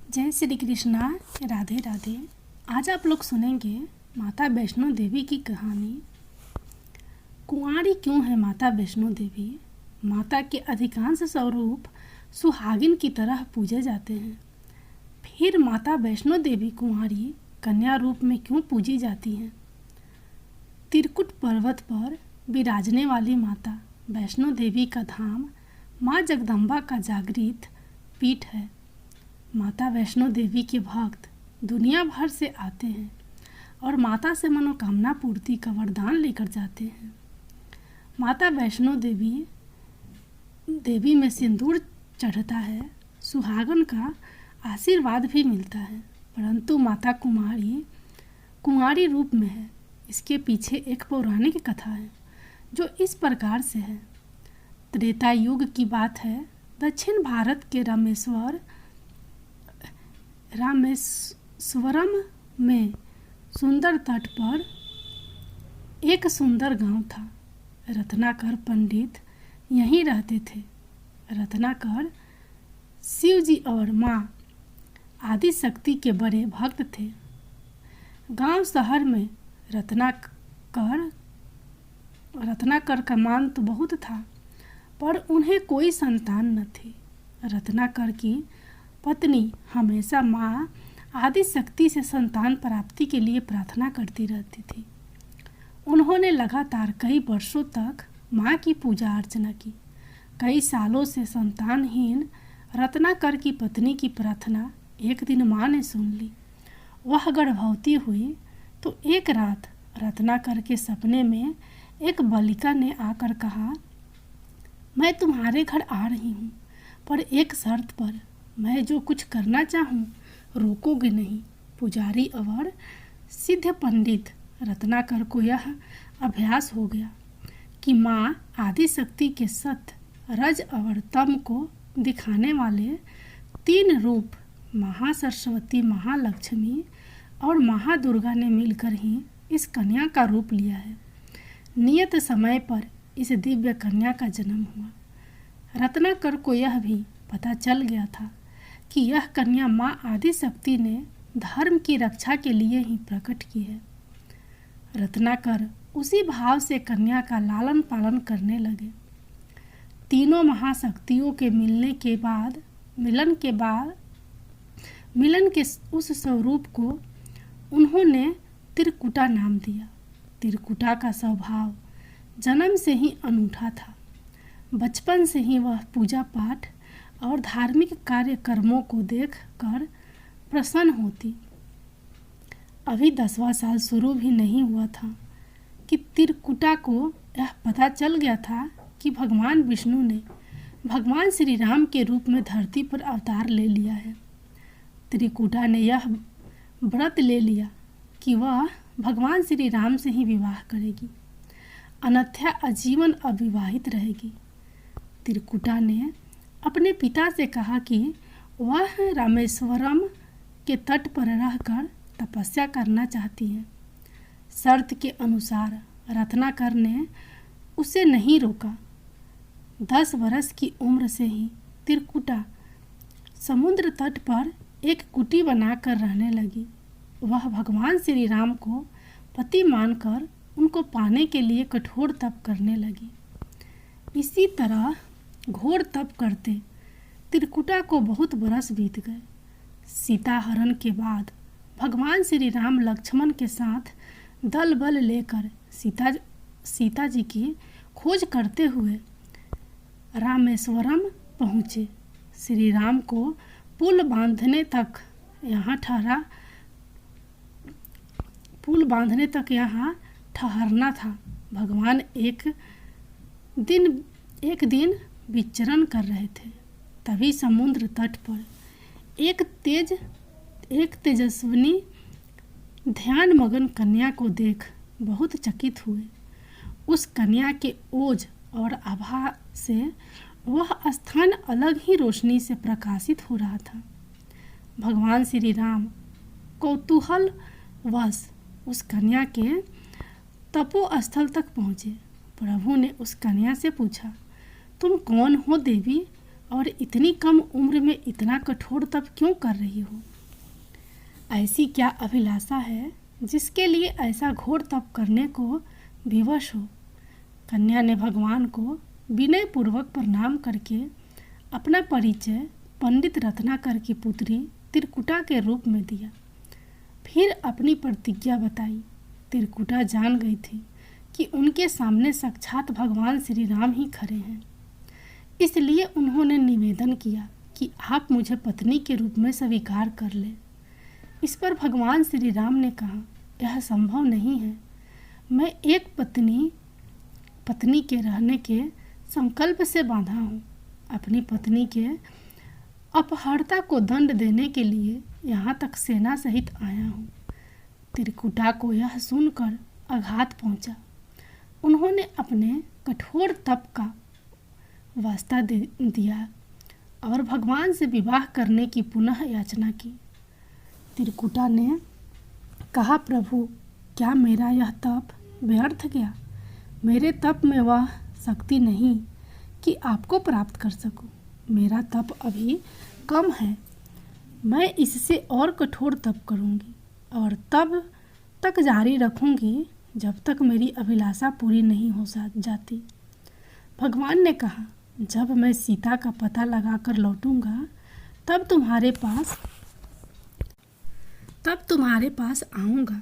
जय श्री कृष्णा। राधे राधे। आज आप लोग सुनेंगे माता वैष्णो देवी की कहानी। कुंवारी क्यों है माता वैष्णो देवी? माता के अधिकांश स्वरूप सुहागिन की तरह पूजे जाते हैं। फिर माता वैष्णो देवी कुंवारी कन्या रूप में क्यों पूजी जाती हैं? त्रिकुट पर्वत पर विराजने वाली माता वैष्णो देवी का धाम माँ जगदम्बा का जागृत पीठ है। माता वैष्णो देवी के भक्त दुनिया भर से आते हैं और माता से मनोकामना पूर्ति का वरदान लेकर जाते हैं। माता वैष्णो देवी में सिंदूर चढ़ता है, सुहागन का आशीर्वाद भी मिलता है, परंतु माता कुंवारी रूप में है। इसके पीछे एक पौराणिक कथा है जो इस प्रकार से है। त्रेता युग की बात है। दक्षिण भारत के रामेश्वरम में सुंदर तट पर एक सुंदर गांव था। रत्नाकर पंडित यहीं रहते थे। रत्नाकर शिव जी और माँ आदि शक्ति के बड़े भक्त थे। गांव शहर में रत्नाकर का मान तो बहुत था, पर उन्हें कोई संतान न थी। रत्नाकर की पत्नी हमेशा माँ आदि शक्ति से संतान प्राप्ति के लिए प्रार्थना करती रहती थी। उन्होंने लगातार कई वर्षों तक माँ की पूजा अर्चना की। कई सालों से संतानहीन रत्नाकर की पत्नी की प्रार्थना एक दिन माँ ने सुन ली। वह गर्भवती हुई तो एक रात रत्नाकर के सपने में एक बालिका ने आकर कहा, मैं तुम्हारे घर आ रही हूँ, पर एक शर्त पर। मैं जो कुछ करना चाहूँ रोकोगे नहीं। पुजारी और सिद्ध पंडित रत्नाकर को यह अभ्यास हो गया कि माँ आदि शक्ति के सत्य रज और तम को दिखाने वाले 3 रूप महासरस्वती, महालक्ष्मी और महादुर्गा ने मिलकर ही इस कन्या का रूप लिया है। नियत समय पर इस दिव्य कन्या का जन्म हुआ। रत्नाकर को यह भी पता चल गया था कि यह कन्या माँ आदि शक्ति ने धर्म की रक्षा के लिए ही प्रकट की है। रत्नाकर उसी भाव से कन्या का लालन पालन करने लगे। तीनों महाशक्तियों के मिलन के उस स्वरूप को उन्होंने त्रिकुटा नाम दिया। त्रिकुटा का स्वभाव जन्म से ही अनूठा था। बचपन से ही वह पूजा पाठ और धार्मिक कार्यक्रमों को देखकर प्रसन्न होती। अभी 10वां साल शुरू भी नहीं हुआ था कि त्रिकुटा को यह पता चल गया था कि भगवान विष्णु ने भगवान श्री राम के रूप में धरती पर अवतार ले लिया है। त्रिकुटा ने यह व्रत ले लिया कि वह भगवान श्री राम से ही विवाह करेगी, अन्यथा आजीवन अविवाहित रहेगी। त्रिकुटा ने अपने पिता से कहा कि वह रामेश्वरम के तट पर रहकर तपस्या करना चाहती है। शर्त के अनुसार रत्नाकर ने उसे नहीं रोका। 10 वर्ष की उम्र से ही त्रिकुटा समुद्र तट पर एक कुटी बनाकर रहने लगी। वह भगवान श्री राम को पति मानकर उनको पाने के लिए कठोर तप करने लगी। इसी तरह घोर तप करते त्रिकुटा को बहुत बरस बीत गए। सीता हरण के बाद भगवान श्री राम लक्ष्मण के साथ दल बल लेकर सीता जी की खोज करते हुए रामेश्वरम पहुँचे। श्री राम को पुल बांधने तक यहाँ ठहरना था। भगवान एक दिन विचरण कर रहे थे। तभी समुद्र तट पर एक तेजस्विनी ध्यान मगन कन्या को देख बहुत चकित हुए। उस कन्या के ओज और आभा से वह स्थान अलग ही रोशनी से प्रकाशित हो रहा था। भगवान श्री राम कौतूहलवश उस कन्या के तपोस्थल तक पहुँचे। प्रभु ने उस कन्या से पूछा, तुम कौन हो देवी? और इतनी कम उम्र में इतना कठोर तप क्यों कर रही हो? ऐसी क्या अभिलाषा है जिसके लिए ऐसा घोर तप करने को विवश हो? कन्या ने भगवान को विनयपूर्वक प्रणाम करके अपना परिचय पंडित रत्नाकर की पुत्री त्रिकुटा के रूप में दिया। फिर अपनी प्रतिज्ञा बताई। त्रिकुटा जान गई थी कि उनके सामने साक्षात भगवान श्री राम ही खड़े हैं, इसलिए उन्होंने निवेदन किया कि आप मुझे पत्नी के रूप में स्वीकार कर ले। इस पर भगवान श्री राम ने कहा, यह संभव नहीं है। मैं एक पत्नी के रहने के संकल्प से बांधा हूँ। अपनी पत्नी के अपहर्ता को दंड देने के लिए यहाँ तक सेना सहित आया हूँ। त्रिकुटा को यह सुनकर आघात पहुँचा। उन्होंने अपने कठोर तप का वास्ता दिया और भगवान से विवाह करने की पुनः याचना की। त्रिकुटा ने कहा, प्रभु, क्या मेरा यह तप व्यर्थ गया? मेरे तप में वह शक्ति नहीं कि आपको प्राप्त कर सकूं। मेरा तप अभी कम है। मैं इससे और कठोर तप करूंगी और तब तक जारी रखूंगी जब तक मेरी अभिलाषा पूरी नहीं हो जाती। भगवान ने कहा, जब मैं सीता का पता लगाकर लौटूंगा तब तुम्हारे पास आऊँगा।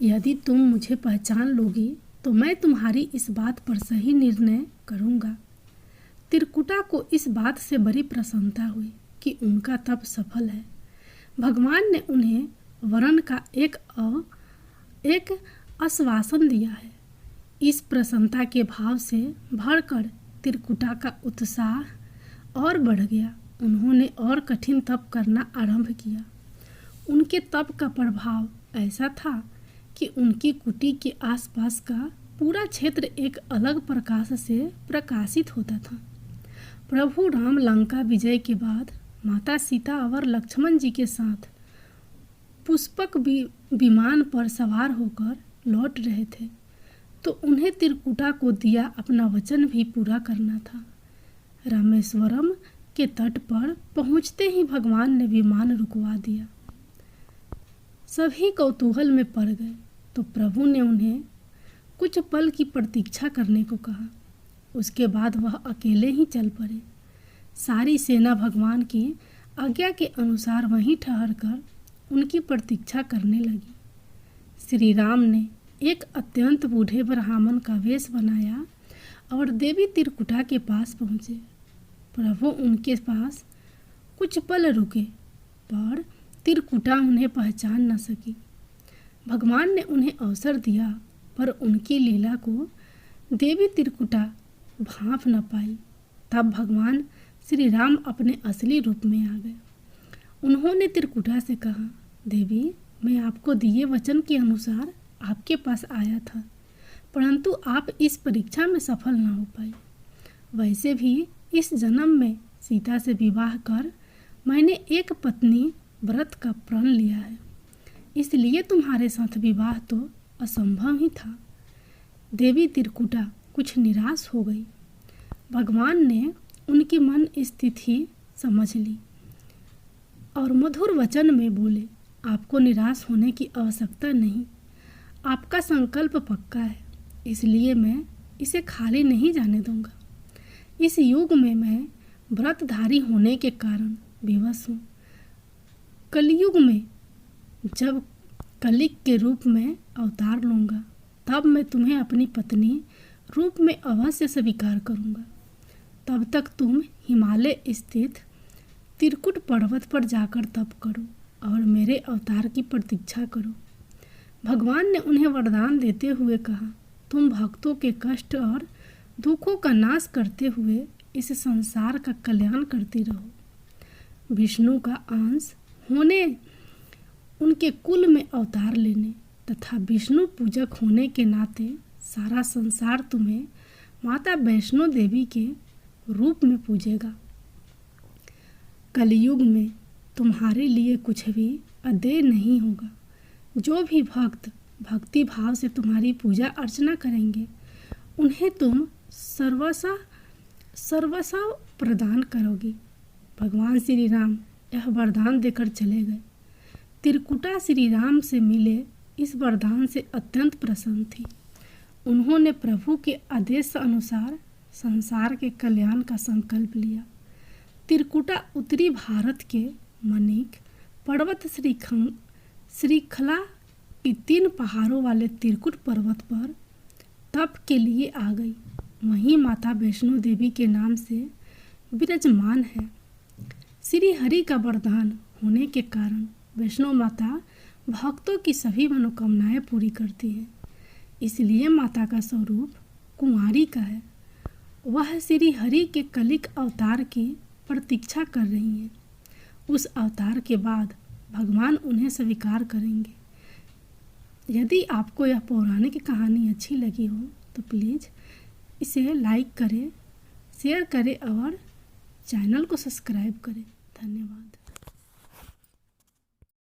यदि तुम मुझे पहचान लोगी तो मैं तुम्हारी इस बात पर सही निर्णय करूँगा। त्रिकुटा को इस बात से बड़ी प्रसन्नता हुई कि उनका तप सफल है। भगवान ने उन्हें वरण का एक आश्वासन दिया है। इस प्रसन्नता के भाव से भरकर त्रिकुटा का उत्साह और बढ़ गया। उन्होंने और कठिन तप करना आरंभ किया। उनके तप का प्रभाव ऐसा था कि उनकी कुटी के आसपास का पूरा क्षेत्र एक अलग प्रकाश से प्रकाशित होता था। प्रभु राम लंका विजय के बाद माता सीता और लक्ष्मण जी के साथ पुष्पक विमान पर सवार होकर लौट रहे थे, तो उन्हें त्रिकुटा को दिया अपना वचन भी पूरा करना था। रामेश्वरम के तट पर पहुंचते ही भगवान ने विमान रुकवा दिया। सभी कौतूहल में पड़ गए तो प्रभु ने उन्हें कुछ पल की प्रतीक्षा करने को कहा। उसके बाद वह अकेले ही चल पड़े। सारी सेना भगवान की आज्ञा के अनुसार वहीं ठहरकर उनकी प्रतीक्षा करने लगी। श्री राम ने एक अत्यंत बूढ़े ब्राह्मण का वेश बनाया और देवी त्रिकुटा के पास पहुँचे। प्रभु उनके पास कुछ पल रुके पर त्रिकुटा उन्हें पहचान न सकी। भगवान ने उन्हें अवसर दिया पर उनकी लीला को देवी त्रिकुटा भांप न पाई। तब भगवान श्री राम अपने असली रूप में आ गए। उन्होंने त्रिकुटा से कहा, देवी, मैं आपको दिए वचन के अनुसार आपके पास आया था, परंतु आप इस परीक्षा में सफल न हो पाई। वैसे भी इस जन्म में सीता से विवाह कर मैंने एक पत्नी व्रत का प्रण लिया है, इसलिए तुम्हारे साथ विवाह तो असंभव ही था। देवी त्रिकुटा कुछ निराश हो गई। भगवान ने उनकी मन स्थिति समझ ली और मधुर वचन में बोले, आपको निराश होने की आवश्यकता नहीं। आपका संकल्प पक्का है, इसलिए मैं इसे खाली नहीं जाने दूंगा। इस युग में मैं व्रतधारी होने के कारण विवश हूँ। कलयुग में जब कलिक के रूप में अवतार लूँगा तब मैं तुम्हें अपनी पत्नी रूप में अवश्य स्वीकार करूँगा। तब तक तुम हिमालय स्थित त्रिकुट पर्वत पर जाकर तप करो और मेरे अवतार की प्रतीक्षा करो। भगवान ने उन्हें वरदान देते हुए कहा, तुम भक्तों के कष्ट और दुखों का नाश करते हुए इस संसार का कल्याण करती रहो। विष्णु का अंश होने, उनके कुल में अवतार लेने तथा विष्णु पूजक होने के नाते सारा संसार तुम्हें माता वैष्णो देवी के रूप में पूजेगा। कलयुग में तुम्हारे लिए कुछ भी अदेय नहीं होगा। जो भी भक्त भक्ति भाव से तुम्हारी पूजा अर्चना करेंगे उन्हें तुम सर्वसा प्रदान करोगी। भगवान श्री राम यह वरदान देकर चले गए। त्रिकुटा श्री राम से मिले इस वरदान से अत्यंत प्रसन्न थी। उन्होंने प्रभु के आदेश अनुसार संसार के कल्याण का संकल्प लिया। त्रिकुटा उत्तरी भारत के मणिक पर्वत श्रृंखला की 3 पहाड़ों वाले त्रिकुट पर्वत पर तप के लिए आ गई। वहीं माता वैष्णो देवी के नाम से विराजमान है। श्री हरि का वरदान होने के कारण वैष्णो माता भक्तों की सभी मनोकामनाएं पूरी करती है। इसलिए माता का स्वरूप कुंवारी का है। वह श्री हरि के कलिक अवतार की प्रतीक्षा कर रही हैं। उस अवतार के बाद भगवान उन्हें स्वीकार करेंगे। यदि आपको यह पौराणिक कहानी अच्छी लगी हो तो प्लीज़ इसे लाइक करें, शेयर करें और चैनल को सब्सक्राइब करें। धन्यवाद।